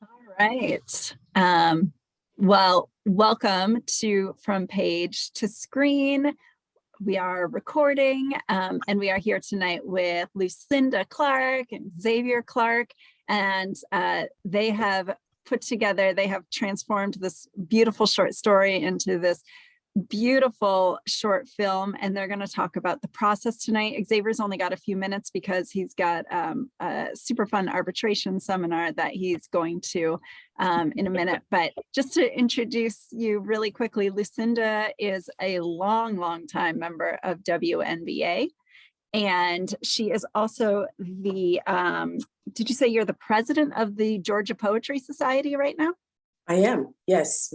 All right. Well, welcome to From Page to Screen. We are recording and we are here tonight with Lucinda Clark and Xavier Clark, and they have transformed this beautiful short story into this beautiful short film, and they're going to talk about the process tonight. Xavier's only got a few minutes because he's got a super fun arbitration seminar that he's going to in a minute. But just to introduce you really quickly, Lucinda is a long time member of WNBA, and she is also the did you say you're the president of the Georgia Poetry Society right now? I am, yes.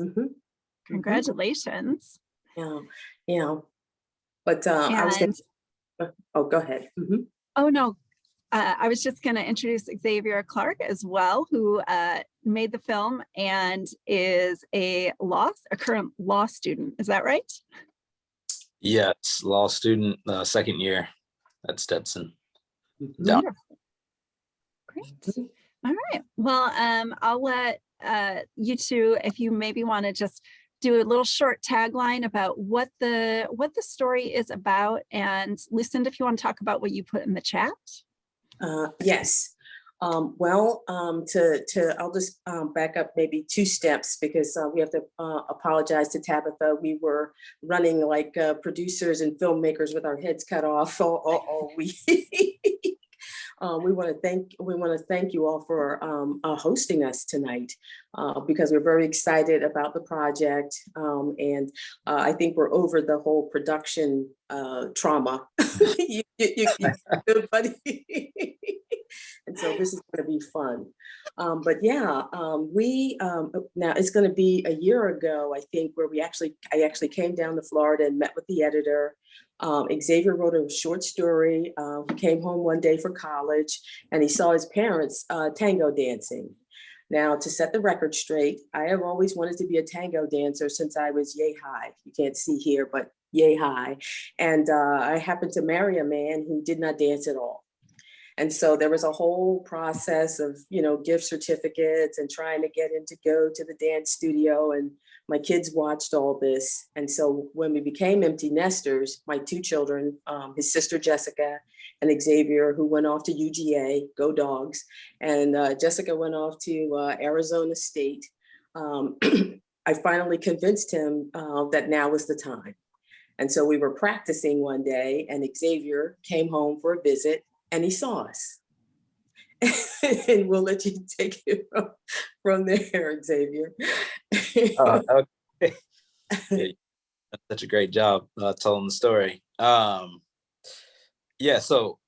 Congratulations. Yeah. But I was going to, oh, go ahead. Oh, no. I was just going to introduce Xavier Clark as well, who made the film and is a current law student. Is that right? Yes, law student, second year at Stetson. Wonderful. Great. All right. Well, I'll let you two, if you maybe want to just do a little short tagline about what the story is about. And Lucinda, if you want to talk about what you put in the chat. Yes. I'll just back up maybe 2 steps because we have to apologize to Tabitha. We were running like producers and filmmakers with our heads cut off all week. We want to thank you all for hosting us tonight because we're very excited about the project, and I think we're over the whole production trauma. And so this is going to be fun. But yeah, now it's going to be a year ago, I think, where I actually came down to Florida and met with the editor. Xavier wrote a short story. He came home one day for college and he saw his parents tango dancing. Now, to set the record straight, I have always wanted to be a tango dancer since I was yay high. You can't see here, but yay high. And I happened to marry a man who did not dance at all. And so there was a whole process of, gift certificates and trying to get him to go to the dance studio. And my kids watched all this. And so when we became empty nesters, my 2 children, his sister Jessica and Xavier, who went off to UGA, go Dogs, and Jessica went off to Arizona State. I finally convinced him that now was the time. And so we were practicing one day and Xavier came home for a visit and he saw us. And we'll let you take it from there, Xavier. Okay. Yeah, that's such a great job telling the story. Yeah, so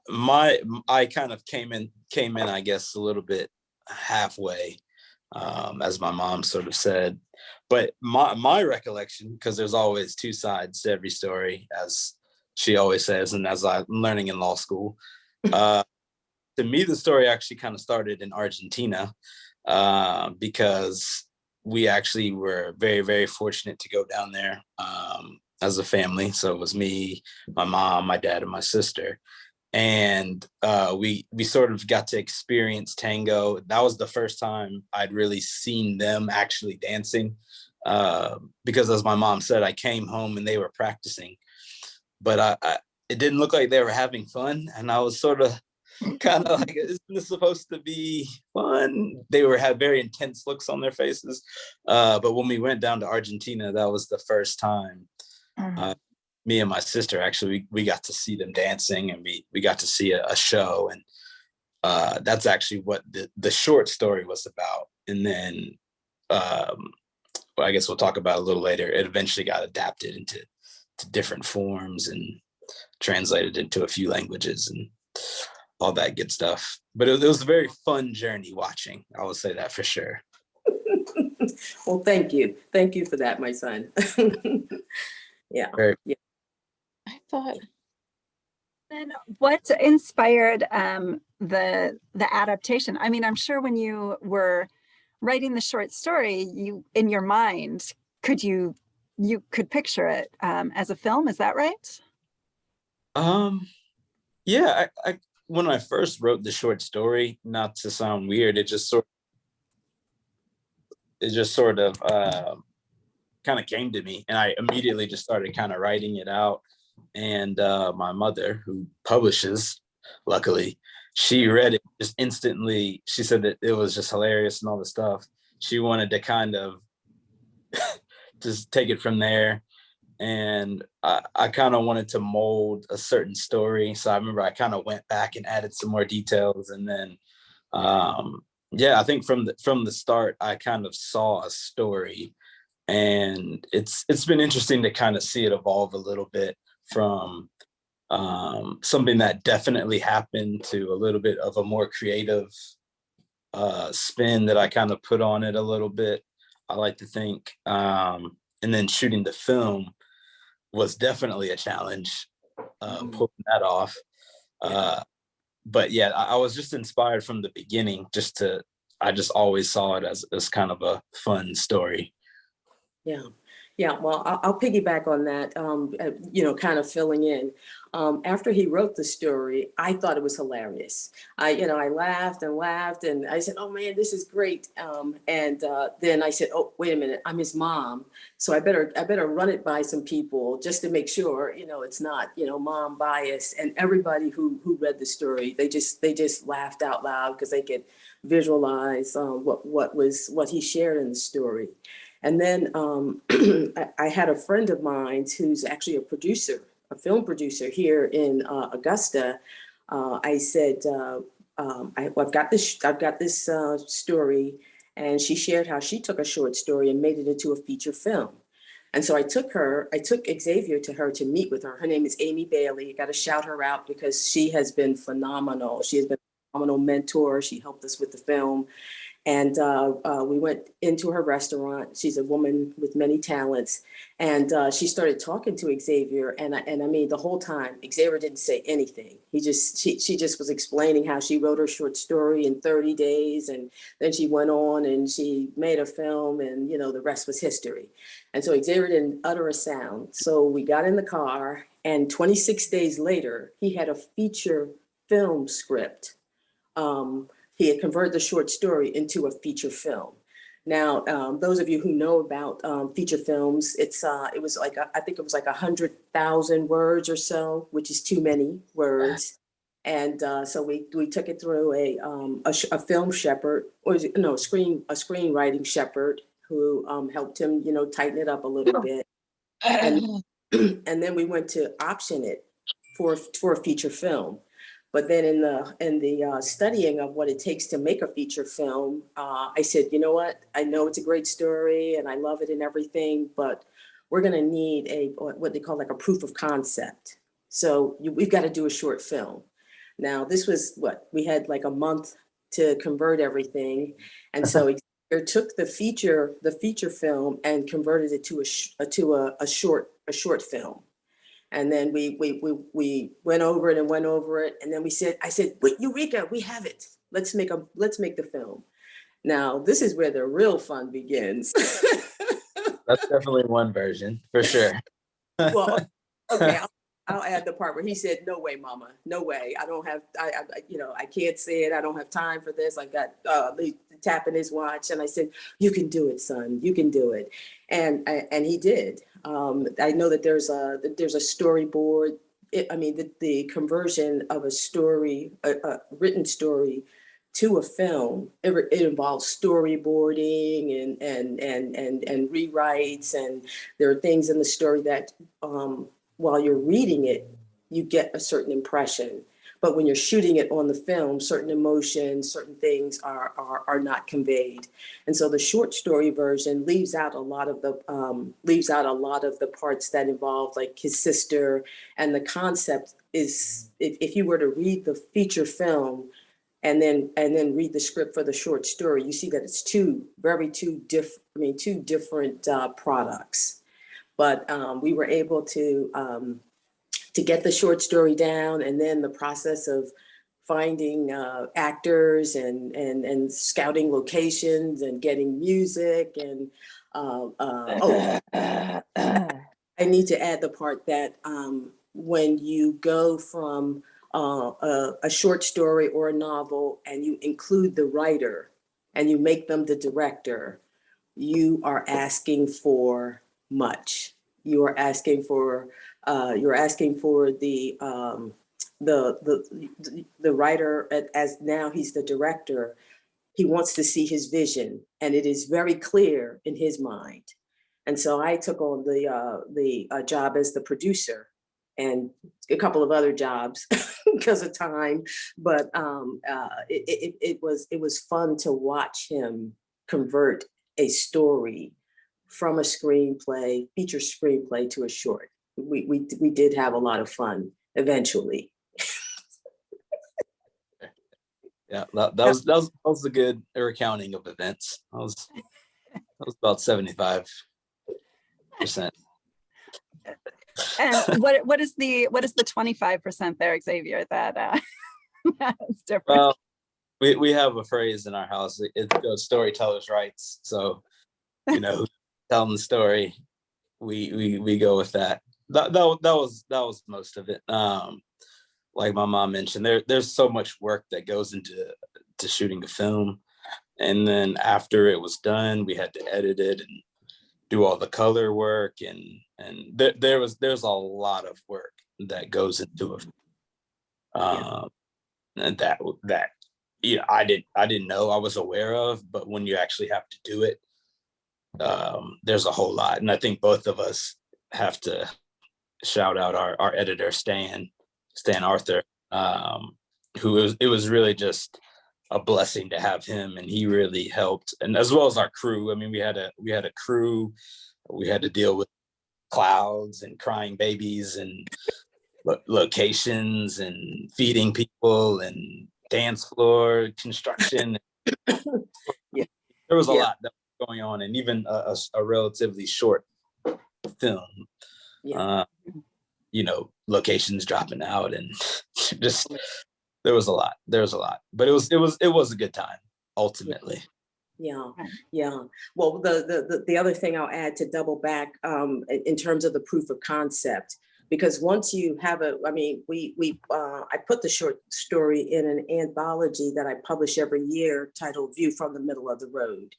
I kind of came in, I guess, a little bit halfway, as my mom sort of said. But my recollection, because there's always 2 sides to every story, as she always says, and as I'm learning in law school. To me, the story actually kind of started in Argentina because we actually were very, very fortunate to go down there as a family. So it was me, my mom, my dad, and my sister. And we sort of got to experience tango. That was the first time I'd really seen them actually dancing because, as my mom said, I came home and they were practicing. But it didn't look like they were having fun. And I was sort of kind of like, isn't this supposed to be fun? They had very intense looks on their faces. But when we went down to Argentina, that was the first time me and my sister, actually, we got to see them dancing, and we got to see a show. And that's actually what the short story was about. And then I guess we'll talk about it a little later. It eventually got adapted into different forms and translated into a few languages and all that good stuff. But it was a very fun journey watching. I will say that for sure. Well, thank you for that, my son. Yeah. I thought. Then what inspired the adaptation? I mean, I'm sure when you were writing the short story, you in your mind you could picture it as a film. Is that right? Yeah, I when I first wrote the short story, not to sound weird, it just sort of kind of came to me, and I immediately just started kind of writing it out. And my mother, who publishes, luckily, she read it just instantly. She said that it was just hilarious and all the stuff. She wanted to kind of just take it from there. And I kind of wanted to mold a certain story. So I remember I kind of went back and added some more details. And then, yeah, I think from the start, I kind of saw a story, and it's been interesting to kind of see it evolve a little bit from something that definitely happened to a little bit of a more creative spin that I kind of put on it a little bit, I like to think. And then shooting the film was definitely a challenge, pulling that off. But yeah, I was just inspired from the beginning. I just always saw it as kind of a fun story. Yeah. Yeah, well, I'll piggyback on that, kind of filling in. After he wrote the story, I thought it was hilarious. I laughed and laughed, and I said, "Oh man, this is great." And then I said, "Oh, wait a minute, I'm his mom, so I better run it by some people just to make sure, it's not, mom bias." And everybody who read the story, they just laughed out loud because they could visualize what he shared in the story. And then I had a friend of mine who's actually a film producer here in Augusta. I said, I've got this story, and she shared how she took a short story and made it into a feature film. And so I took Xavier to her to meet with her. Her name is Amy Bailey. I got to shout her out because she has been phenomenal. She has been a phenomenal mentor. She helped us with the film. And we went into her restaurant. She's a woman with many talents. And she started talking to Xavier. And I mean, the whole time, Xavier didn't say anything. She just was explaining how she wrote her short story in 30 days. And then she went on and she made a film, and, the rest was history. And so Xavier didn't utter a sound. So we got in the car, and 26 days later, he had a feature film script. He had converted the short story into a feature film. Now, those of you who know about feature films, it was like I think it was like 100,000 words or so, which is too many words. And so we took it through a film shepherd, or is it, no, a screenwriting shepherd who helped him, tighten it up a little bit. And and then we went to option it for a feature film. But then in the studying of what it takes to make a feature film, I said, you know what? I know it's a great story and I love it and everything, but we're going to need what they call like a proof of concept. So we've got to do a short film. Now, this was what we had like a month to convert everything, and so it took the feature film and converted it to a short film. And then we went over it, and then I said, "Wait, Eureka, we have it. Let's make the film." Now, this is where the real fun begins. That's definitely one version for sure. Well, okay, I'll add the part where he said, "No way, Mama, no way. I don't have, I can't say it. I don't have time for this." I got tapping his watch, and I said, "You can do it, son. You can do it," and he did. I know that there's a storyboard. The conversion of a story, a written story, to a film, it involves storyboarding and rewrites, and there are things in the story that while you're reading it, you get a certain impression. But when you're shooting it on the film, certain emotions, certain things are not conveyed. And so the short story version leaves out a lot of the parts that involve like his sister. And the concept is, if you were to read the feature film and then read the script for the short story, you see that it's two different products. But we were able to get the short story down, and then the process of finding actors and scouting locations and getting music and I need to add the part that when you go from a short story or a novel and you include the writer and you make them the director, you are asking for much. You are asking for the writer, as now he's the director. He wants to see his vision, and it is very clear in his mind. And so I took on the job as the producer and a couple of other jobs because of time. But it was fun to watch him convert a story from a screenplay, feature screenplay, to a short. We did have a lot of fun eventually. Yeah, that was a good recounting of events. That was about 75%. And what is the 25% there, Xavier? That is different. Well, we have a phrase in our house. It goes storyteller's rights. So, who's telling the story, we go with that. That was most of it. Like my mom mentioned, there's so much work that goes into shooting a film, and then after it was done, we had to edit it and do all the color work, and there's a lot of work that goes into it. And that I didn't know, I was aware of, but when you actually have to do it, there's a whole lot. And I think both of us have to shout out our editor, Stan Arthur, it was really just a blessing to have him, and he really helped, and as well as our crew. I mean, we had a crew. We had to deal with clouds and crying babies and locations and feeding people and dance floor construction. Yeah. There was a lot that was going on, and even a relatively short film. Yeah. Locations dropping out, and just there was a lot, but it was a good time ultimately. Yeah. Well, the other thing I'll add to double back in terms of the proof of concept, because once you have I put the short story in an anthology that I publish every year titled View from the Middle of the Road.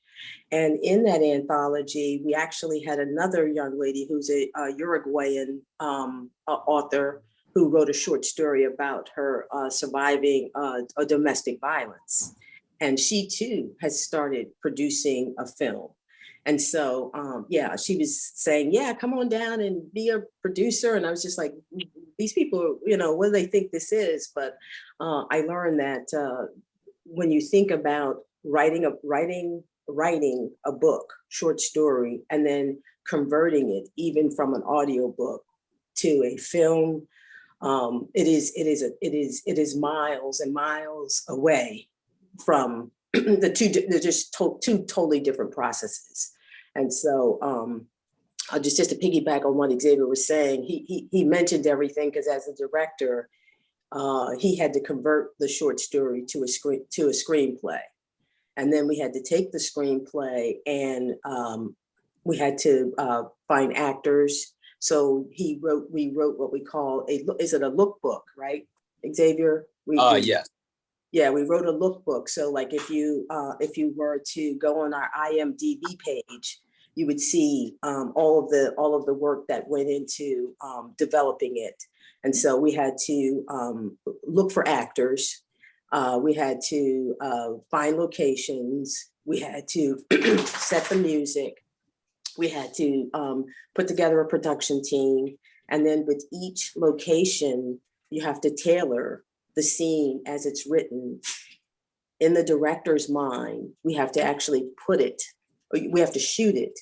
And in that anthology, we actually had another young lady who's a Uruguayan author who wrote a short story about her surviving a domestic violence. And she too has started producing a film. And so, she was saying, come on down and be a producer. And I was just like, these people, what do they think this is? But I learned that when you think about writing a book, short story, and then converting it even from an audio book to a film, it is miles and miles away from the two. They're just two totally different processes. And so just to piggyback on what Xavier was saying, he mentioned everything, because as a director, he had to convert the short story to a screenplay. And then we had to take the screenplay and we had to find actors. So we wrote what we call a lookbook, right, Xavier? Yes. Yeah, we wrote a lookbook. So like if you were to go on our IMDb page, you would see all of the work that went into developing it. And so we had to look for actors. We had to find locations. We had to set the music. We had to put together a production team. And then with each location, you have to tailor the scene as it's written. In the director's mind, we have to actually we have to shoot it,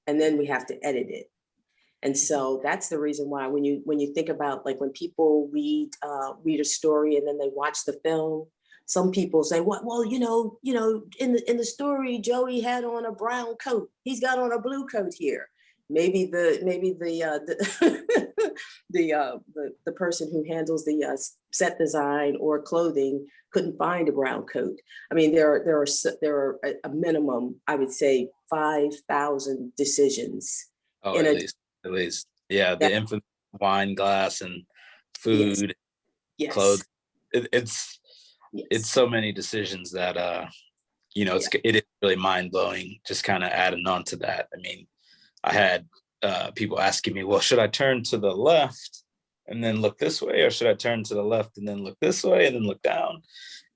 and then we have to edit it. And so that's the reason why when you think about, like, when people read a story and then they watch the film, some people say, well, in the story, Joey had on a brown coat. He's got on a blue coat here. Maybe the person who handles the set design or clothing couldn't find a brown coat. I mean, there are a minimum, I would say, 5,000 decisions. Oh, at least. Yeah, the infamous wine glass and food, yes. clothes, it's Yes. so many decisions that it is really mind blowing. Just kind of adding on to that. I mean, I had people asking me, well, should I turn to the left and then look this way, or should I turn to the left and then look this way and then look down?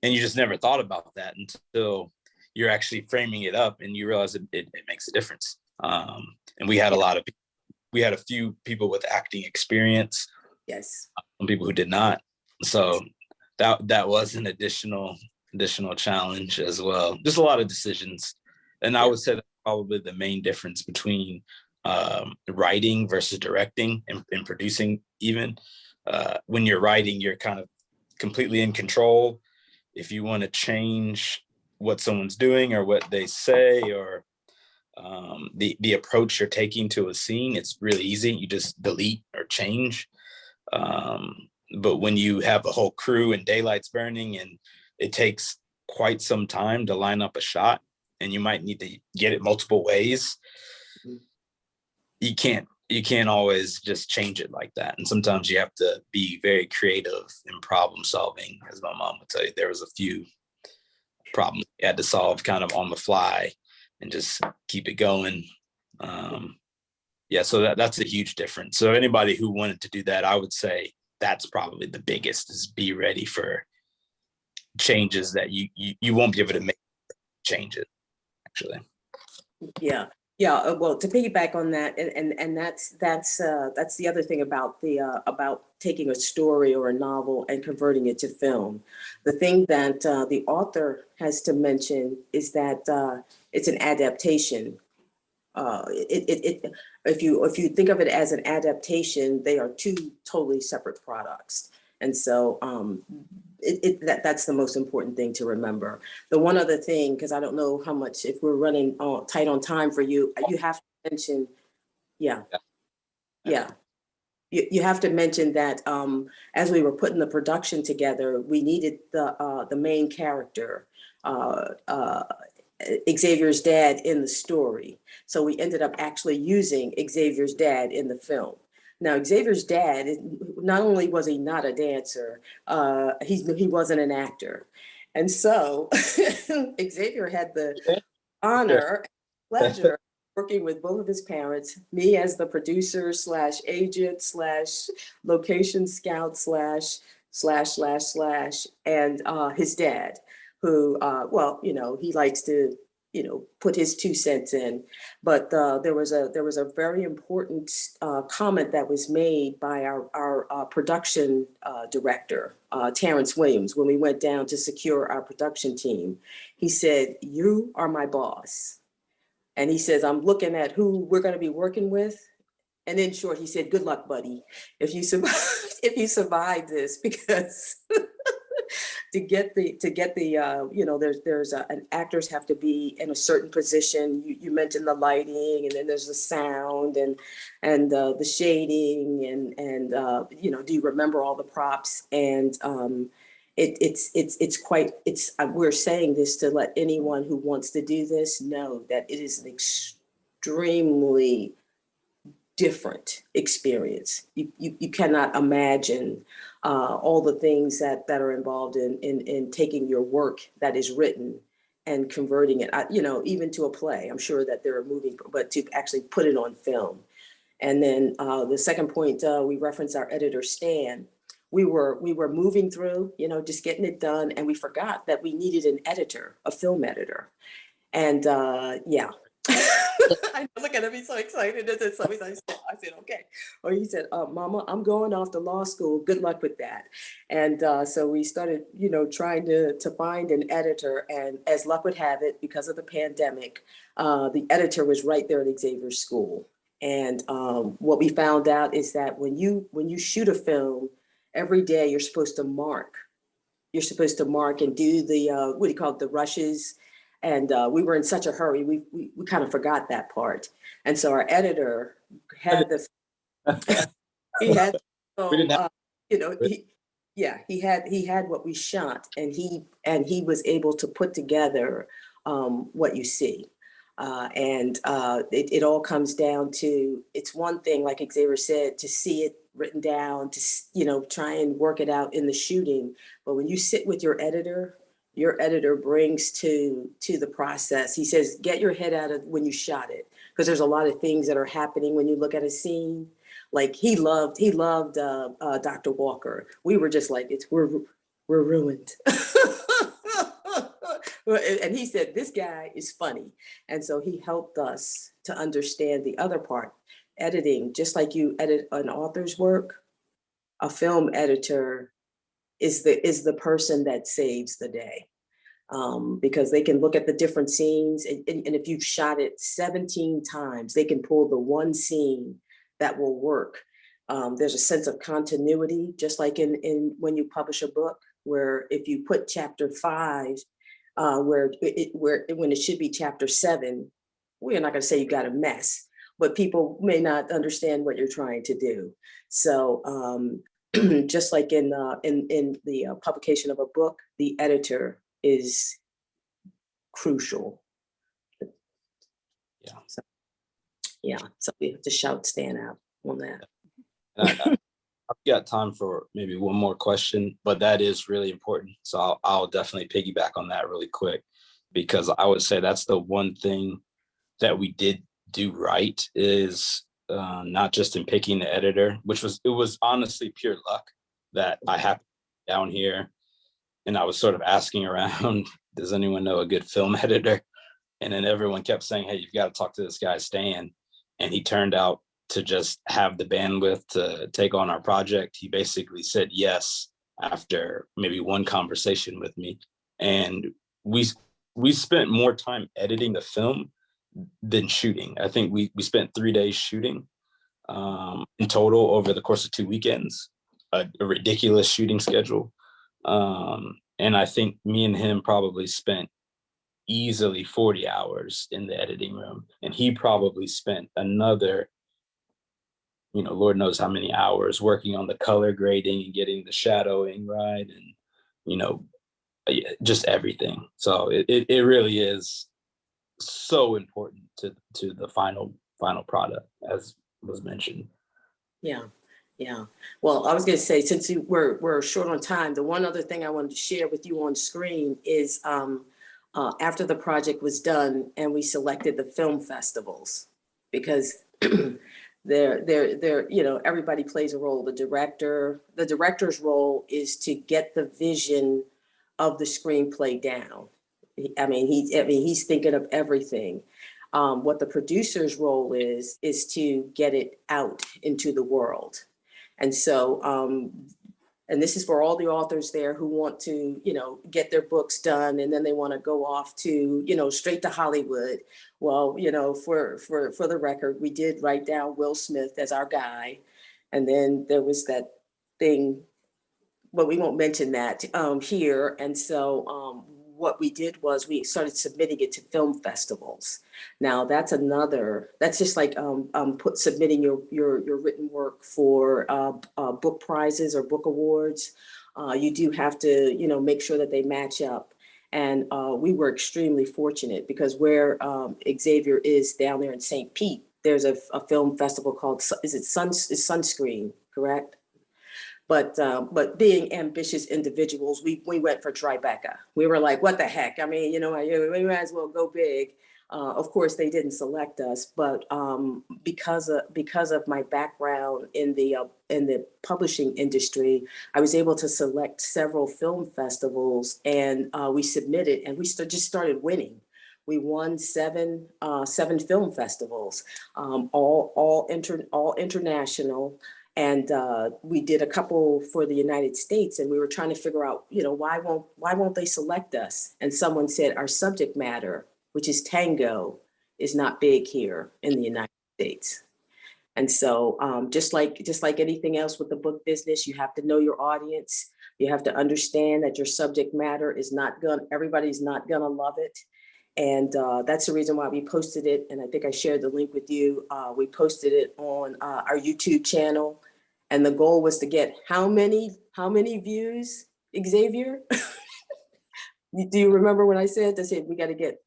And you just never thought about that until you're actually framing it up and you realize it makes a difference. And we had a few people with acting experience. Yes. Some people who did not. So that was an additional challenge as well. Just a lot of decisions. And I would say that's probably the main difference between writing versus directing and producing even. When you're writing, you're kind of completely in control. If you want to change what someone's doing or what they say or the approach you're taking to a scene, it's really easy. You just delete or change. But when you have a whole crew and daylight's burning and it takes quite some time to line up a shot and you might need to get it multiple ways, you can't always just change it like that. And sometimes you have to be very creative in problem solving. As my mom would tell you, there was a few problems you had to solve kind of on the fly and just keep it going. So that's a huge difference. So anybody who wanted to do that, I would say that's probably the biggest, is be ready for changes that you won't be able to make changes, actually. Yeah. Well, to piggyback on that, and that's the other thing about taking a story or a novel and converting it to film. The thing that the author has to mention is that it's an adaptation. If you think of it as an adaptation, they are two totally separate products. And so that's the most important thing to remember. The one other thing, because I don't know how much, if we're running tight on time for you, you have to mention, you have to mention that as we were putting the production together, we needed the main character, Xavier's dad, in the story. So we ended up actually using Xavier's dad in the film. Now, Xavier's dad, not only was he not a dancer, he wasn't an actor. And so Xavier had the honor and pleasure working with both of his parents, me as the producer / agent / location scout / and his dad, who, he likes to, put his 2 cents in. But there was a very important comment that was made by our production director, Terrence Williams, when we went down to secure our production team. He said, "You are my boss." And he says, "I'm looking at who we're going to be working with." And in short, he said, "Good luck, buddy, if you survive this, because to get the an actors have to be in a certain position. You mentioned the lighting, and then there's the sound and the shading and do you remember all the props? And we're saying this to let anyone who wants to do this know that it is an extremely different experience. You cannot imagine all the things that are involved in taking your work that is written and converting it, even to a play. I'm sure that there are moving, but to actually put it on film. And then the second point, we referenced our editor, Stan. We were moving through, just getting it done. And we forgot that we needed an editor, a film editor. And I look at him, he's so excited. I said, "Okay." Or he said, "Mama, I'm going off to law school. Good luck with that." And so we started, trying to find an editor. And as luck would have it, because of the pandemic, the editor was right there at Xavier School. And what we found out is that when you shoot a film, every day you're supposed to mark. You're supposed to mark and do the what do you call it, the rushes. And we were in such a hurry, we kind of forgot that part. And so our editor had the he had he had what we shot, and he was able to put together what you see. It all comes down to, it's one thing, like Xavier said, to see it written down to, try and work it out in the shooting. But when you sit with your editor brings to the process. He says, get your head out of when you shot it, because there's a lot of things that are happening when you look at a scene. Like he loved Dr. Walker. We were just like, we're ruined. And he said, this guy is funny. And so he helped us to understand the other part. Editing, just like you edit an author's work, a film editor is the person that saves the day. Because they can look at the different scenes, and if you've shot it 17 times, they can pull the one scene that will work. There's a sense of continuity, just like in when you publish a book, where if you put chapter 5, when it should be chapter 7, we're not going to say you got a mess, but people may not understand what you're trying to do. So just like in the publication of a book, the editor is crucial. So we have to stand out on that. I've got time for maybe one more question, but that is really important. So I'll definitely piggyback on that really quick, because I would say that's the one thing that we did do right, is not just in picking the editor, it was honestly pure luck that I happened down here, and I was sort of asking around, does anyone know a good film editor? And then everyone kept saying, hey, you've got to talk to this guy, Stan. And he turned out to just have the bandwidth to take on our project. He basically said yes after maybe one conversation with me. And we spent more time editing the film than shooting. I think we spent 3 days shooting in total over the course of 2 weekends, a ridiculous shooting schedule. And I think me and him probably spent easily 40 hours in the editing room. And he probably spent another, Lord knows how many hours working on the color grading and getting the shadowing right. And, just everything. So it really is so important to the final product, as was mentioned. Yeah. Well, I was going to say, since we're short on time, the one other thing I wanted to share with you on screen is after the project was done and we selected the film festivals, because everybody plays a role. The director's role is to get the vision of the screenplay down. He's thinking of everything. What the producer's role is to get it out into the world. And so, and this is for all the authors there who want to, get their books done, and then they want to go off to, straight to Hollywood. Well, for the record, we did write down Will Smith as our guy. And then there was that thing, but we won't mention that here. And so what we did was we started submitting it to film festivals. Now that's just like submitting your written work for book prizes or book awards. You do have to, make sure that they match up. And we were extremely fortunate, because where Xavier is down there in St. Pete, there's a film festival called, Sunscreen, correct? But being ambitious individuals, we went for Tribeca. We were like, what the heck? We might as well go big. Of course, they didn't select us, but because of my background in the publishing industry, I was able to select several film festivals, and we submitted, and we just started winning. We won seven film festivals, all international. And we did a couple for the United States, and we were trying to figure out, why won't they select us? And someone said our subject matter, which is tango, is not big here in the United States. And so just like anything else with the book business, you have to know your audience. You have to understand that your subject matter everybody's not gonna love it. And that's the reason why we posted it. And I think I shared the link with you. We posted it on our YouTube channel. And the goal was to get how many views, Xavier? Do you remember when I said we got to get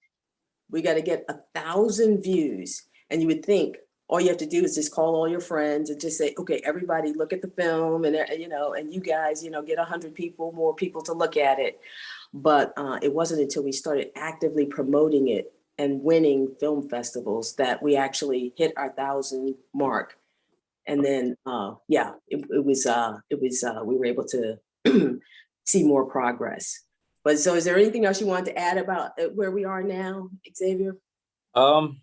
1,000 views? And you would think all you have to do is just call all your friends and just say, okay, everybody look at the film, and and you guys, get 100 people, more people to look at it. But it wasn't until we started actively promoting it and winning film festivals that we actually hit our 1,000 mark. And then, we were able to see more progress. But so is there anything else you wanted to add about where we are now, Xavier? Well,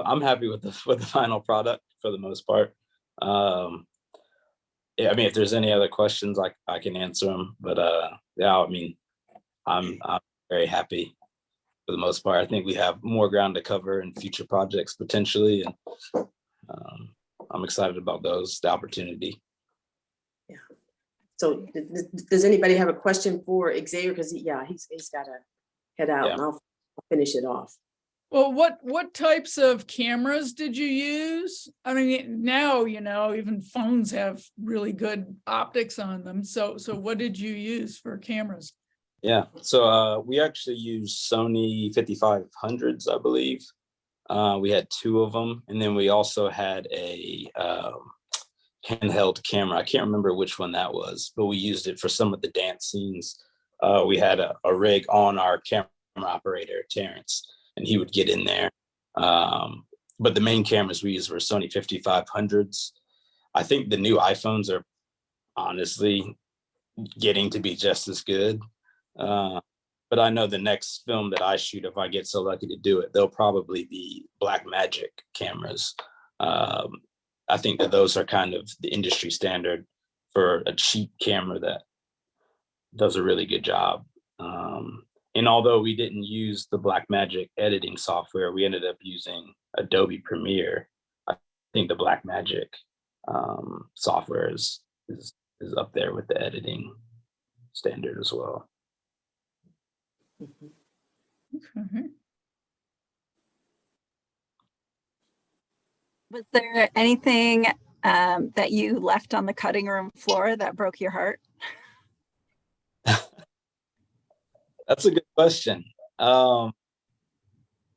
I'm happy with the final product for the most part. Yeah, I mean, if there's any other questions, I can answer them. But yeah, I mean, I'm very happy for the most part. I think we have more ground to cover in future projects potentially, and I'm excited about those, the opportunity. Yeah. So does anybody have a question for Xavier? Because he's got to head out, and I'll finish it off. Well, what types of cameras did you use? I mean, now, even phones have really good optics on them. So what did you use for cameras? Yeah, so we actually used Sony 5500s, I believe. We had 2 of them, and then we also had a handheld camera. I can't remember which one that was, but we used it for some of the dance scenes. We had a rig on our camera operator, Terrence, and he would get in there. But the main cameras we used were Sony 5500s. I think the new iPhones are honestly getting to be just as good. But I know the next film that I shoot, if I get so lucky to do it, they'll probably be Blackmagic cameras. I think that those are kind of the industry standard for a cheap camera that does a really good job. And although we didn't use the Blackmagic editing software, we ended up using Adobe Premiere. I think the Blackmagic software is up there with the editing standard as well. Okay. Was there anything that you left on the cutting room floor that broke your heart? That's a good question.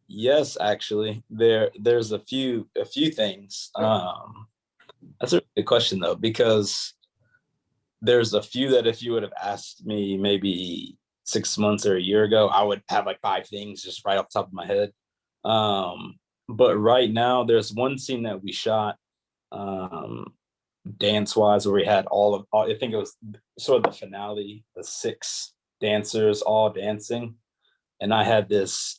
Yes, actually, there's a few things. That's a good question though, because there's a few that if you would have asked me maybe 6 months or a year ago, I would have like 5 things just right off the top of my head. But right now, there's one scene that we shot dance-wise where we had I think it was sort of the finale, the 6 dancers all dancing. And I had this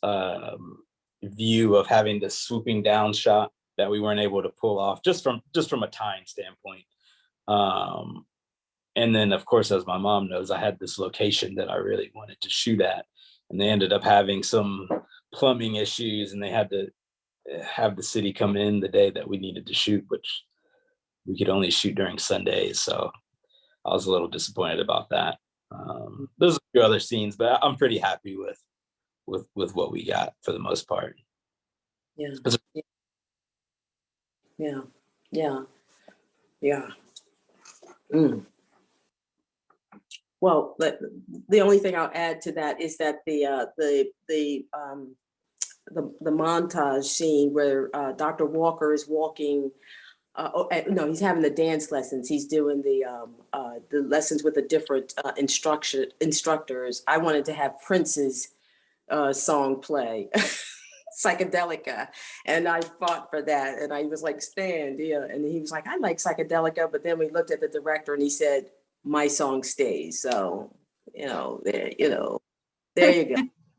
view of having this swooping down shot that we weren't able to pull off just from a time standpoint. And then, of course, as my mom knows, I had this location that I really wanted to shoot at, and they ended up having some plumbing issues, and they had to have the city come in the day that we needed to shoot, which we could only shoot during Sundays. So I was a little disappointed about that. There's a few other scenes, but I'm pretty happy with what we got for the most part. Yeah. Well, the only thing I'll add to that is that the montage scene where Dr. Walker is walking. No, he's having the dance lessons. He's doing the lessons with the different instructors. I wanted to have Prince's song play, Psychedelica, and I fought for that. And I was like, Stan, yeah. And he was like, I like Psychedelica, but then we looked at the director and he said, my song stays. So, there you go.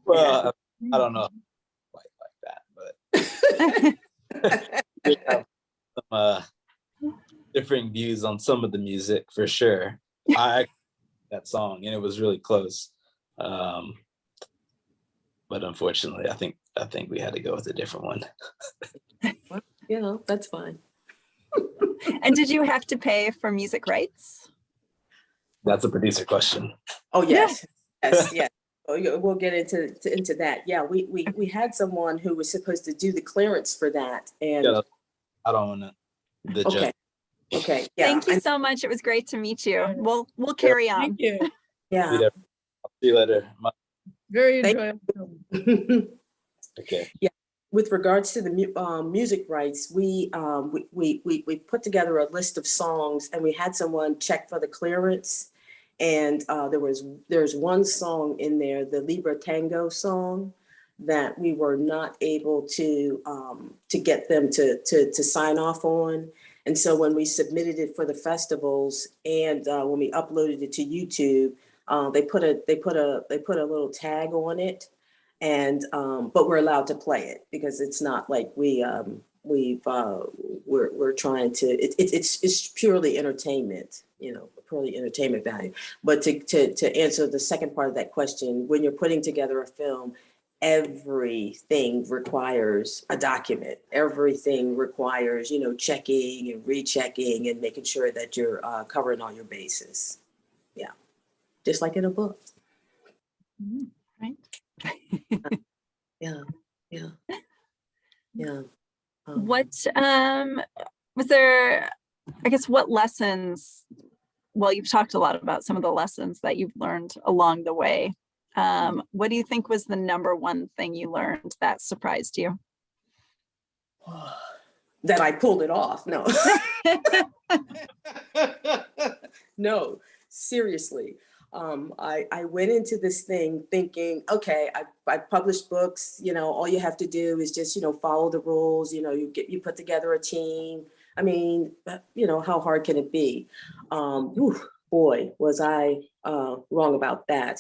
Well, I don't know like that, but we have some differing views on some of the music for sure. I that song and it was really close. But unfortunately, I think we had to go with a different one. Well, that's fine. And did you have to pay for music rights? That's a producer question. Oh yes, yes. We'll get into that. Yeah, we had someone who was supposed to do the clearance for that, and yeah, I don't want to. Okay. Okay. Yeah. Thank you so much. It was great to meet you. We'll carry on. Thank you. Yeah. I'll see you later. Very enjoyable. Okay. Yeah. with regards to the music rights, we put together a list of songs, and we had someone check for the clearance. And there's one song in there, the Libra Tango song, that we were not able to get them to sign off on. And so when we submitted it for the festivals, and when we uploaded it to YouTube, they put a little tag on it, and but we're allowed to play it, because it's not like we're trying to, it's purely entertainment, purely entertainment value. But to answer the second part of that question, when you're putting together a film, everything requires a document. Everything requires, checking and rechecking and making sure that you're covering all your bases. Yeah, just like in a book. Right. Yeah. What was there, I guess, what lessons, well, you've talked a lot about some of the lessons that you've learned along the way. What do you think was the number one thing you learned that surprised you? That I pulled it off. No. No, seriously. I went into this thing thinking, okay, I published books, all you have to do is just, follow the rules, you put together a team. I mean, how hard can it be? Boy, was I wrong about that.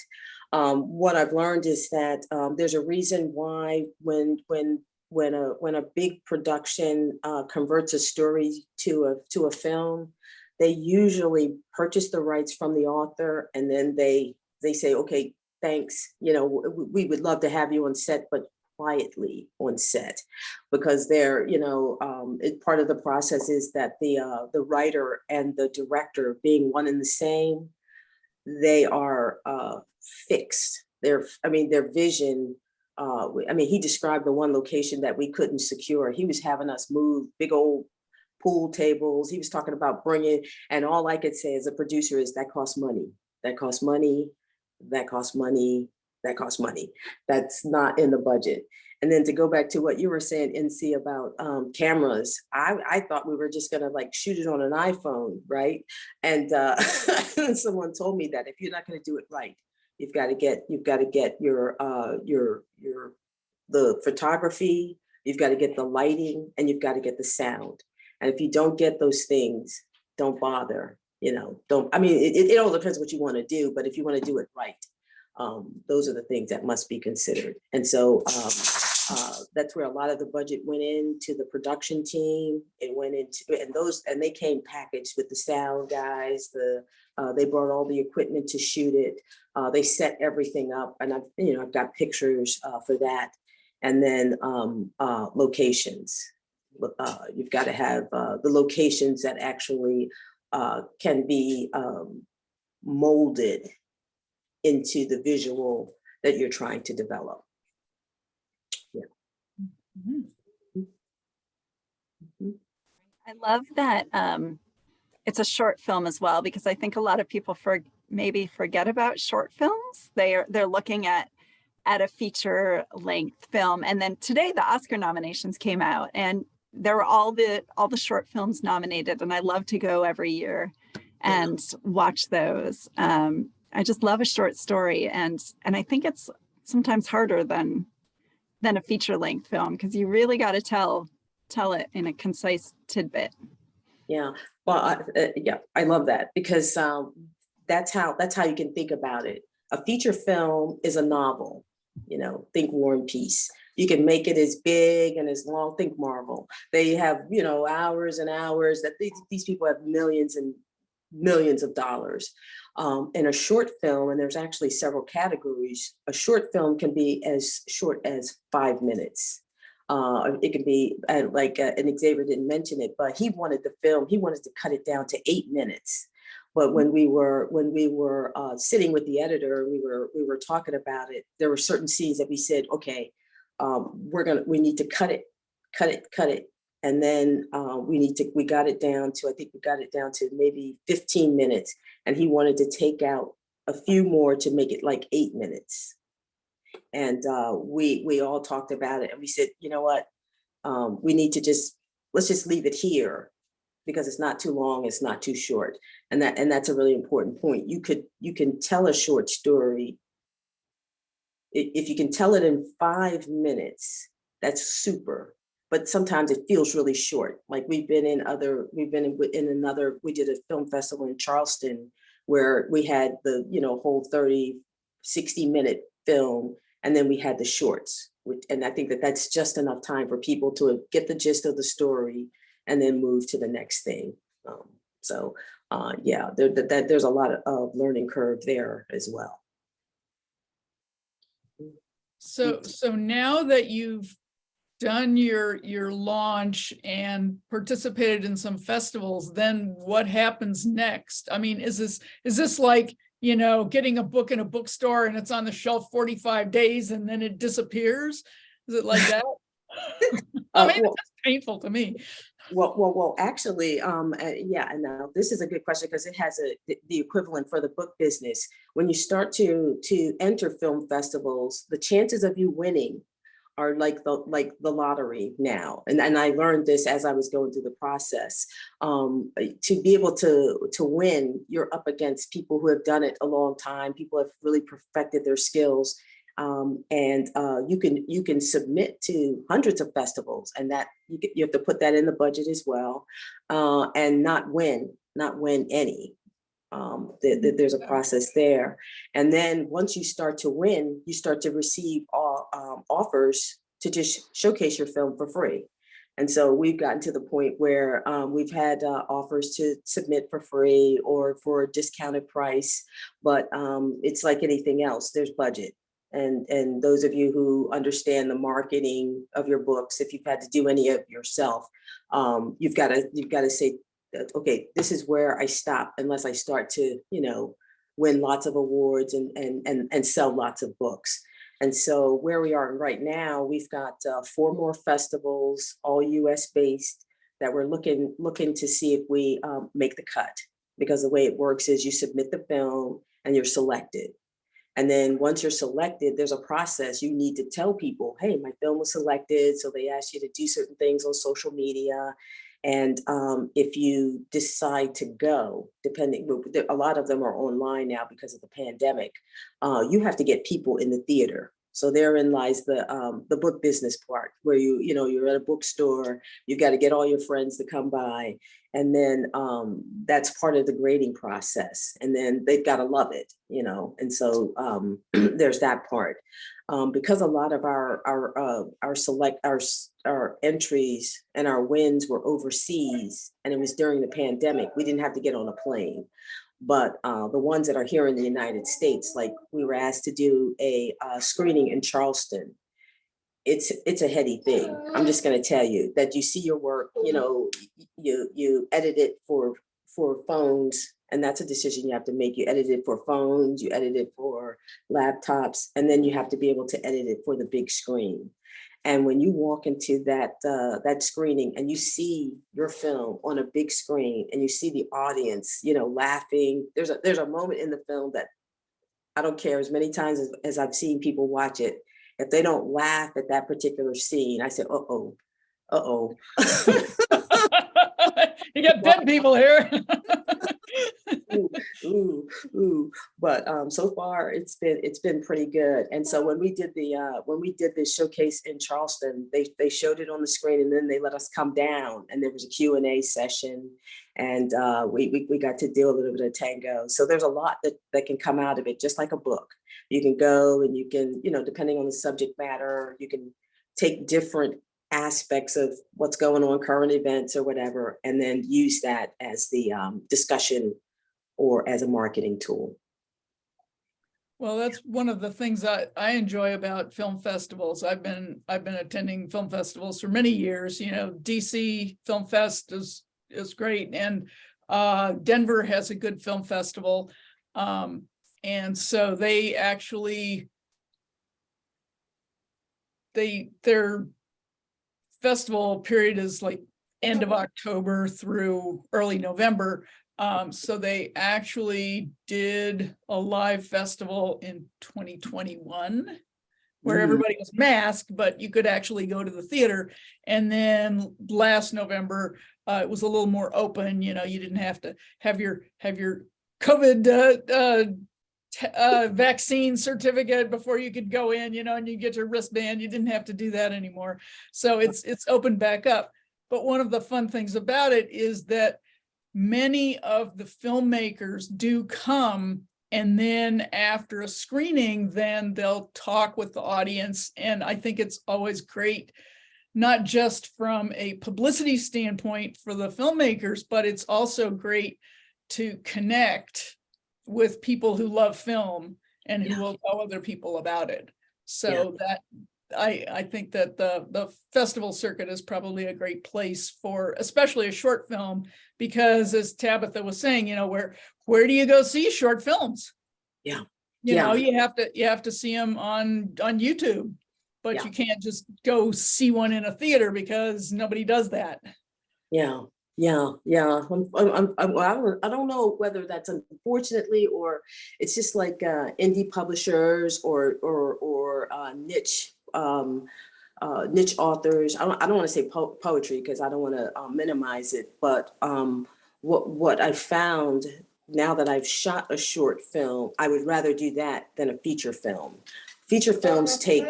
What I've learned is that there's a reason why when a big production converts a story to a film, they usually purchase the rights from the author, and then they say, okay, thanks, we would love to have you on set, but quietly on set, because they're, part of the process is that the writer and the director, being one and the same, they are fixed. Their vision. He described the one location that we couldn't secure. He was having us move big old pool tables. He was talking about bringing, and all I could say as a producer is that costs money. That costs money. That costs money. That costs money. That's not in the budget. And then to go back to what you were saying, NC, about cameras, I thought we were just gonna shoot it on an iPhone, right? And someone told me that if you're not gonna do it right, you've got to get the photography, you've got to get the lighting, and you've got to get the sound. And if you don't get those things, don't bother. It all depends what you want to do, but if you want to do it right, those are the things that must be considered. And so that's where a lot of the budget went into the production team. It went into, and they came packaged with the sound guys. They brought all the equipment to shoot it. They set everything up, and I've got pictures for that. And then locations. You've got to have the locations that actually can be molded into the visual that you're trying to develop. Yeah. Mm-hmm. I love that it's a short film as well, because I think a lot of people maybe forget about short films. They're looking at a feature length film. And then today the Oscar nominations came out, and there were all the short films nominated, and I love to go every year and watch those. I just love a short story, and I think it's sometimes harder than a feature length film, because you really got to tell it in a concise tidbit. Yeah, well, I love that, because that's how you can think about it. A feature film is a novel. Think War and Peace. You can make it as big and as long. Think Marvel. They have hours and hours. That these people have millions and millions of dollars. In a short film, and there's actually several categories, a short film can be as short as 5 minutes. It can be and Xavier didn't mention it, but he wanted to cut it down to 8 minutes. But when we were sitting with the editor, we were talking about it. There were certain scenes that we said, okay, we need to cut it. And then we got it down to maybe 15 minutes. And he wanted to take out a few more to make it like 8 minutes. And we all talked about it, and we said, you know what, we need to let's just leave it here, because it's not too long, it's not too short. And that's a really important point. You can tell a short story. If you can tell it in 5 minutes, that's super. But sometimes it feels really short. Like we did a film festival in Charleston where we had the, whole 30, 60-minute film, and then we had the shorts. And I think that's just enough time for people to get the gist of the story and then move to the next thing. There's a lot of learning curve there as well. So now that you've done your launch and participated in some festivals, then what happens next? I mean, is this like, getting a book in a bookstore and it's on the shelf 45 days and then it disappears? Is it like that? I mean, it's painful to me. Well, actually, and now this is a good question because it has the equivalent for the book business. When you start to enter film festivals, the chances of you winning are like the lottery now. And I learned this as I was going through the process. To be able to win, you're up against people who have done it a long time. People have really perfected their skills. You can submit to hundreds of festivals, and that you have to put that in the budget as well, and not win any. There's a process there, and then once you start to win, you start to receive offers to just showcase your film for free. And so we've gotten to the point where we've had offers to submit for free or for a discounted price, but it's like anything else. There's budget. And those of you who understand the marketing of your books, if you've had to do any of yourself, you've got to say, okay, this is where I stop unless I start to, win lots of awards and sell lots of books. And so where we are right now, we've got 4 more festivals, all US based, that we're looking to see if we make the cut, because the way it works is you submit the film and you're selected. And then once you're selected, there's a process. You need to tell people, hey, my film was selected. So they ask you to do certain things on social media. And if you decide to go, a lot of them are online now because of the pandemic, you have to get people in the theater. So therein lies the book business part, where you're at a bookstore, you got to get all your friends to come by. And then that's part of the grading process. And then they've got to love it, and so there's that part. Because a lot of our entries and our wins were overseas, and it was during the pandemic, we didn't have to get on a plane. But the ones that are here in the United States, like we were asked to do a screening in Charleston. It's a heady thing. I'm just going to tell you that you see your work, you edit it for phones, and that's a decision you have to make. You edit it for phones, you edit it for laptops, and then you have to be able to edit it for the big screen. And when you walk into that screening and you see your film on a big screen and you see the audience, laughing, there's a moment in the film that I don't care as many times as I've seen people watch it. If they don't laugh at that particular scene, I say, uh-oh. You got dead people here. ooh. But so far it's been pretty good. And so when we did the showcase in Charleston, they showed it on the screen, and then they let us come down, and there was a Q&A session, and we got to do a little bit of tango. So there's a lot that can come out of it, just like a book. You can go and you can, depending on the subject matter, you can take different aspects of what's going on, current events or whatever, and then use that as the discussion or as a marketing tool. Well, that's one of the things I enjoy about film festivals. I've been attending film festivals for many years. DC Film Fest is great, and Denver has a good film festival, and so they actually their festival period is like end of October through early November. So they actually did a live festival in 2021, where everybody was masked, but you could actually go to the theater. And then last November, it was a little more open. You know, you didn't have to have your COVID vaccine certificate before you could go in, you know, and you get your wristband. You didn't have to do that anymore. So it's opened back up. But one of the fun things about it is that many of the filmmakers do come, and then after a screening, then they'll talk with the audience. And I think it's always great, not just from a publicity standpoint for the filmmakers, but it's also great to connect with people who love film and who will tell other people about it. So that I think that the festival circuit is probably a great place for, especially a short film, because as Tabitha was saying, you know, where do you go see short films? Yeah. You know, you have to see them on YouTube, but you can't just go see one in a theater because nobody does that. Yeah. I don't know whether that's unfortunately, or it's just like indie publishers or niche authors. I don't want to say poetry because I don't want to minimize it, but what I found now that I've shot a short film, I would rather do that than a feature film. Feature films take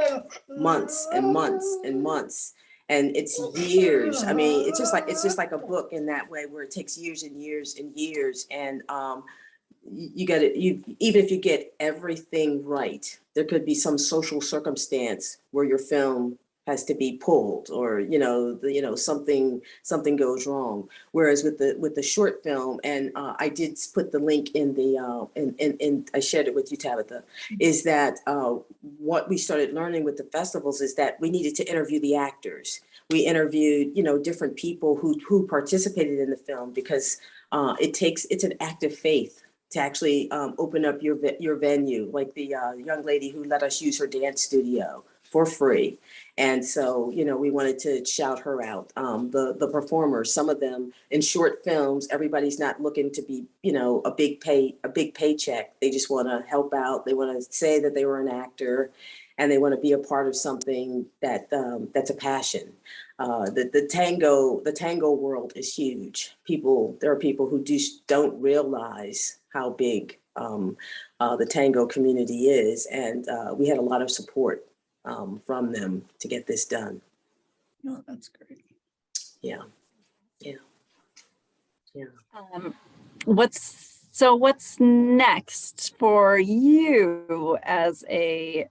months and months and months. And it's years. I mean, it's just like a book in that way, where it takes years and years and years. And even if you get everything right, there could be some social circumstance where your film has to be pulled, or something goes wrong. Whereas with the short film, and I did put the link in the and I shared it with you, Tabitha, is that what we started learning with the festivals is that we needed to interview the actors. We interviewed different people who participated in the film, because it's an act of faith to actually open up your venue, like the young lady who let us use her dance studio for free. And so, we wanted to shout her out. The performers, some of them in short films, everybody's not looking to be, a big paycheck. They just want to help out. They want to say that they were an actor, and they want to be a part of something that's a passion. The tango world is huge. There are people who just don't realize how big the tango community is, and we had a lot of support from them to get this done. Oh, that's great. Yeah. What's next for you as a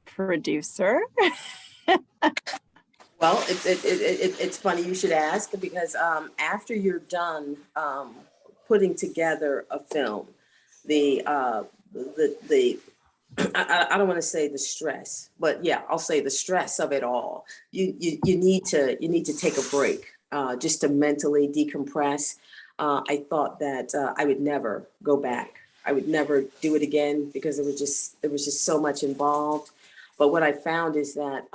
producer? Well, it's funny you should ask, because after you're done putting together a film, I don't want to say the stress, but yeah, I'll say the stress of it all. You need to take a break just to mentally decompress. I thought that I would never go back. I would never do it again, because there was just so much involved. But what I found is that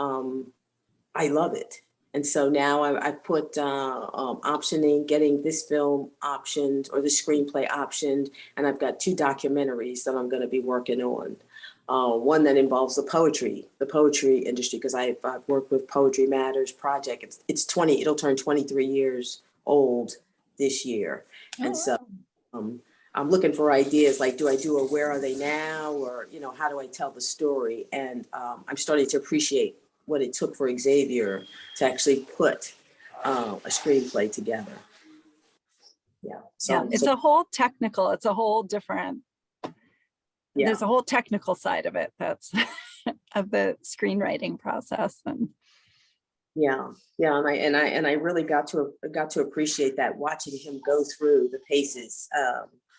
I love it. And so now I've put optioning, getting this film optioned, or the screenplay optioned, and I've got 2 documentaries that I'm going to be working on. One that involves the poetry industry, because I've worked with Poetry Matters Project. It'll turn 23 years old this year. And so I'm looking for ideas, like, do I do a Where Are They Now? Or, how do I tell the story? And I'm starting to appreciate what it took for Xavier to actually put a screenplay together. Yeah. So it's a whole different, there's a whole technical side of it that's of the screenwriting process. And and I really got to appreciate that, watching him go through the paces.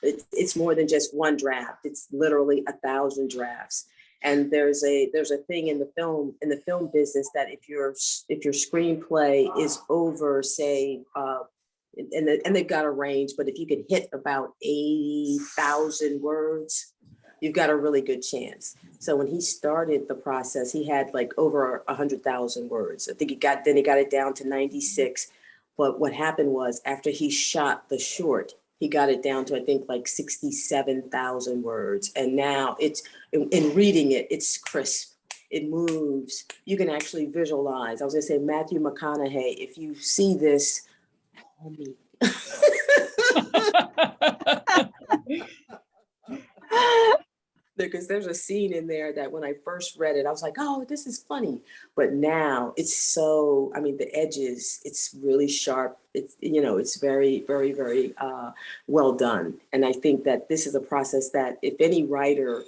It's more than just one draft. It's literally 1,000 drafts. And there's a thing in the film business that if your screenplay is over, say, and they've got a range, but if you can hit about 80,000 words, you've got a really good chance. So when he started the process, he had like over 100,000 words. I think he got it down to 96. But what happened was, after he shot the short, he got it down to, I think, like 67,000 words. And now in reading it, it's crisp. it moves, you can actually visualize. I was gonna say Matthew McConaughey, if you see this, homie. Because there's a scene in there that when I first read it, I was like, oh, this is funny. But now it's so, I mean, the edges, it's really sharp. It's, you know, it's very, very, very well done. And I think that this is a process that if any writer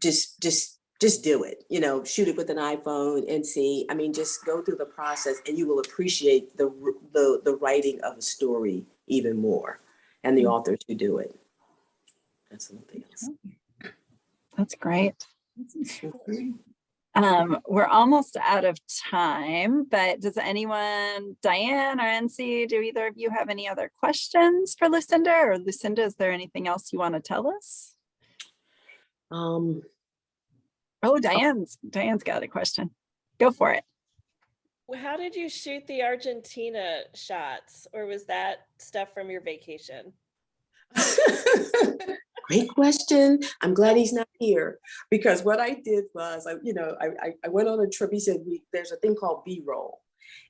just do it, you know, shoot it with an iPhone and see, I mean, just go through the process and you will appreciate the writing of a story even more and the authors who do it. That's something else. That's great. We're almost out of time, but does anyone, Diane or NC, do either of you have any other questions for Lucinda? Or Lucinda, is there anything else you want to tell us? Oh, Diane's got a question. Go for it. How did you shoot the Argentina shots, or was that stuff from your vacation? Great question. I'm glad he's not here, because what I did was, I went on a trip. He said, there's a thing called B-roll.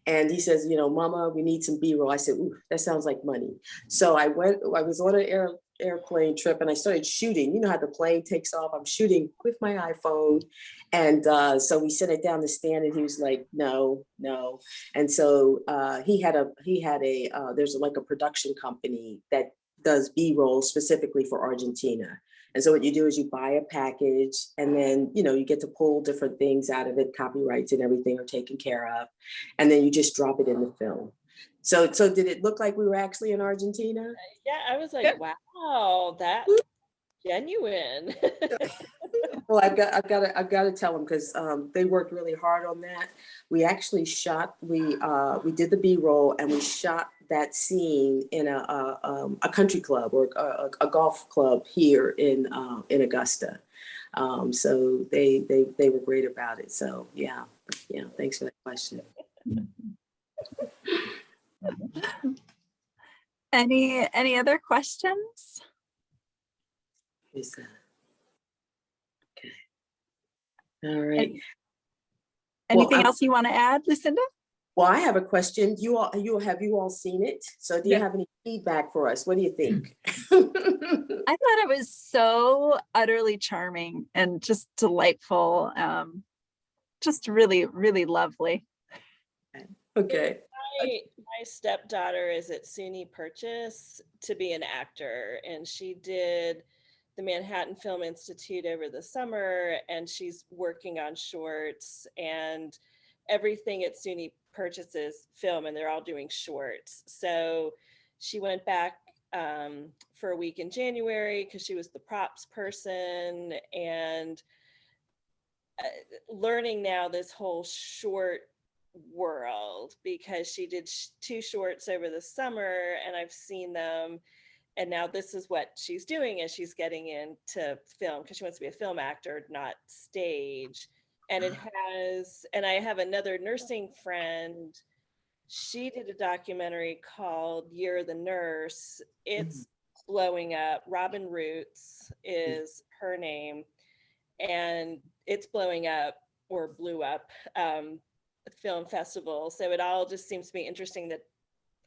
And he says, Mama, we need some B-roll. I said, ooh, that sounds like money. So I was on an airplane trip and I started shooting. You know how the plane takes off? I'm shooting with my iPhone. And so we sent it down the stand and he was like, no. And so there's like a production company that does B-roll specifically for Argentina. And so what you do is you buy a package and then, you get to pull different things out of it, copyrights and everything are taken care of. And then you just drop it in the film. So did it look like we were actually in Argentina? Yeah, I was like, wow, that's genuine. Well, I've got to tell them, because they worked really hard on that. We actually shot, we did the B-roll and we shot that scene in a country club or a golf club here in Augusta. So they were great about it. So yeah, thanks for that question. Any other questions? Who's that? Okay. All right. Anything else you want to add, Lucinda? Well, I have a question. Have you all seen it? So do you have any feedback for us? What do you think? I thought it was so utterly charming and just delightful. Just really, really lovely. Okay. My stepdaughter is at SUNY Purchase to be an actor, and she did the Manhattan Film Institute over the summer, and she's working on shorts, and everything at SUNY Purchases film, and they're all doing shorts. So she went back for a week in January because she was the props person, and learning now this whole short world, because she did 2 shorts over the summer and I've seen them, and now this is what she's doing as she's getting into film, because she wants to be a film actor, not stage. And I have another nursing friend, she did a documentary called Year of the Nurse. It's blowing up. Robin Roots is her name, and it's blowing up, or blew up, film festival. So it all just seems to be interesting that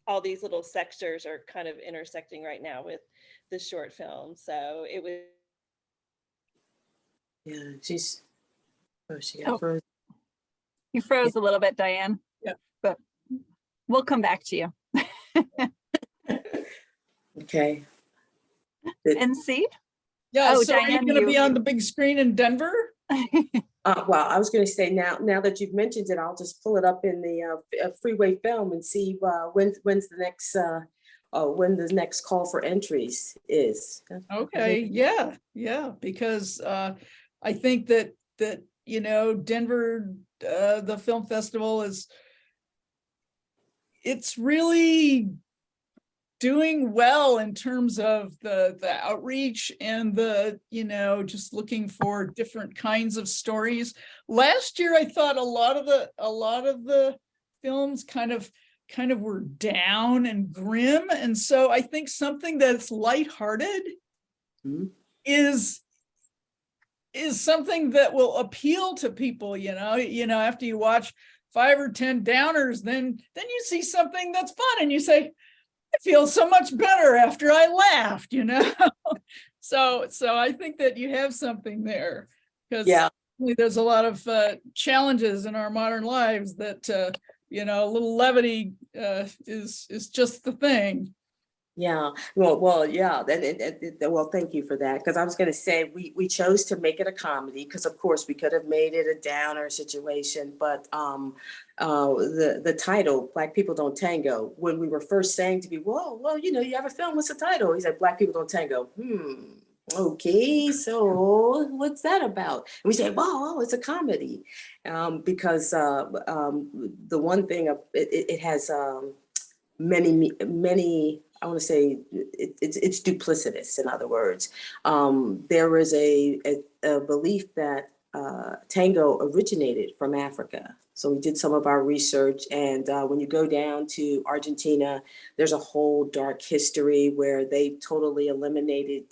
all these little sectors are kind of intersecting right now with the short film. So it was. Yeah, she got frozen. You froze a little bit, Diane. Yeah. But we'll come back to you. Okay. NC? Yeah, Oh, so are you Diane, going to be on the big screen in Denver? Well, I was going to say now that you've mentioned it, I'll just pull it up in the Freeway Film and see when's the next when the next call for entries is. Okay, yeah, because I think that Denver, the film festival it's really doing well in terms of the outreach and the just looking for different kinds of stories. Last year I thought a lot of the films kind of were down and grim, and so I think something that's lighthearted is is something that will appeal to people, after you watch 5 or 10 downers, then you see something that's fun and you say, I feel so much better after I laughed, So I think that you have something there, because there's a lot of challenges in our modern lives that, a little levity is just the thing. Yeah, well, yeah. Well, thank you for that. Because I was going to say we chose to make it a comedy because, of course, we could have made it a downer situation. But the title, "Black People Don't Tango," when we were first saying to people, well, you have a film. What's the title? He said, "Black People Don't Tango." Okay, so what's that about? And we say, well, it's a comedy, because the one thing it has many. I want to say it's duplicitous. In other words, there is a belief that tango originated from Africa. So we did some of our research, and when you go down to Argentina, there's a whole dark history where they totally eliminated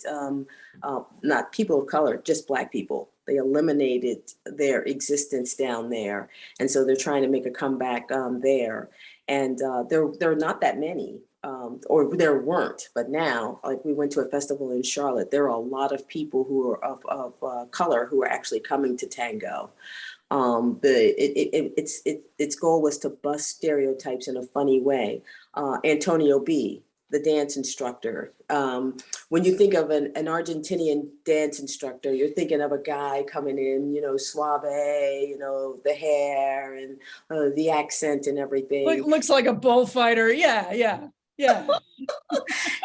not people of color, just Black people. They eliminated their existence down there, and so they're trying to make a comeback there. And there are not that many. Or there weren't, but now, like we went to a festival in Charlotte, there are a lot of people who are of color who are actually coming to tango. Its goal was to bust stereotypes in a funny way. Antonio B., the dance instructor. When you think of an Argentinian dance instructor, you're thinking of a guy coming in, suave, the hair and the accent and everything. Looks like a bullfighter. Yeah.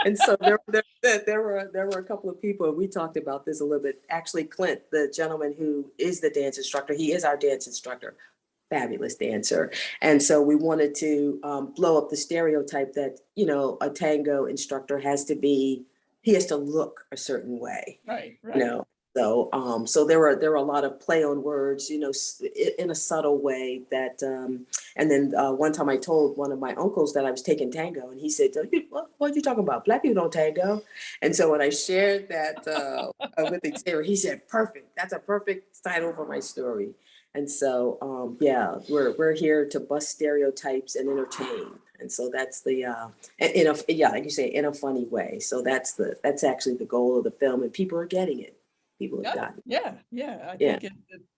And so there were a couple of people, we talked about this a little bit. Actually, Clint, the gentleman who is the dance instructor, he is our dance instructor, fabulous dancer. And so we wanted to blow up the stereotype that, a tango instructor he has to look a certain way. Right. So there were a lot of play on words, in a subtle way that, and then one time I told one of my uncles that I was taking tango, and he said, what are you talking about? Black people don't tango. And so when I shared that with Xavier, he said, perfect. That's a perfect title for my story. And so, we're here to bust stereotypes and entertain. And so that's the, like you say, in a funny way. So that's actually the goal of the film, and people are getting it. People have gotten it. Yeah. I think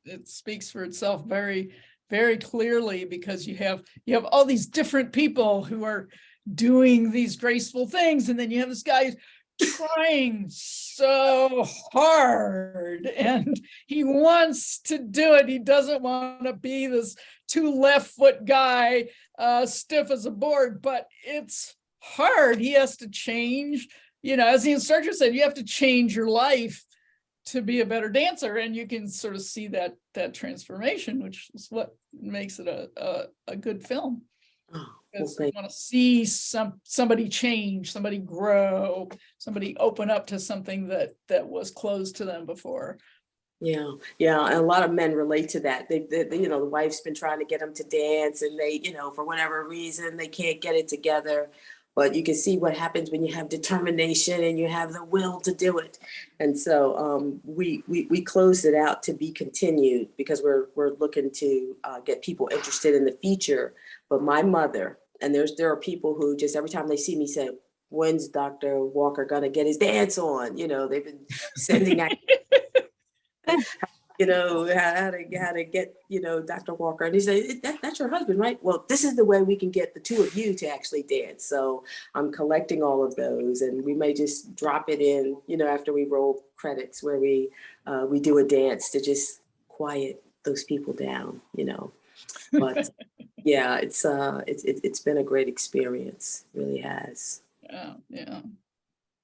it speaks for itself very, very clearly, because you have all these different people who are doing these graceful things, and then you have this guy trying so hard and he wants to do it. He doesn't want to be this 2 left foot guy, stiff as a board, but it's hard. He has to change, as the instructor said, you have to change your life to be a better dancer, and you can sort of see that transformation, which is what makes it a good film. Because you want to see somebody change, somebody grow, somebody open up to something that was closed to them before. Yeah, and a lot of men relate to that. They the wife's been trying to get them to dance, and they, for whatever reason, they can't get it together. But you can see what happens when you have determination and you have the will to do it. And so we closed it out to be continued, because we're looking to get people interested in the feature. But my mother, and there are people who just every time they see me say, when's Dr. Walker gonna get his dance on? They've been sending out how to get, Dr. Walker. And he said, that's your husband, right? Well, this is the way we can get the 2 of you to actually dance. So I'm collecting all of those, and we may just drop it in, after we roll credits, where we do a dance to just quiet those people down, But yeah, it's been a great experience. It really has. Yeah.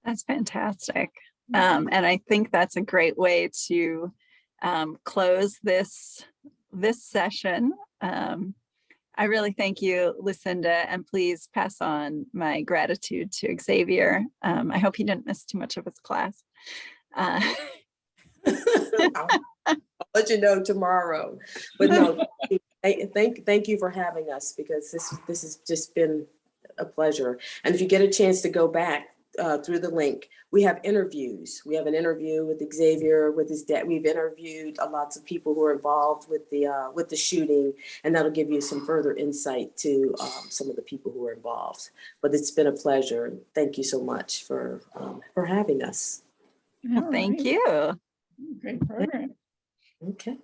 That's fantastic. And I think that's a great way to close this session. I really thank you, Lucinda, and please pass on my gratitude to Xavier. I hope he didn't miss too much of his class. I'll let you know tomorrow. But no, thank you for having us, because this has just been a pleasure. And if you get a chance to go back, through the link, we have interviews. We have an interview with Xavier, with his dad. We've interviewed lots of people who are involved with the shooting, and that'll give you some further insight to some of the people who are involved. But it's been a pleasure. Thank you so much for having us. All Thank right. you. Great program. Okay.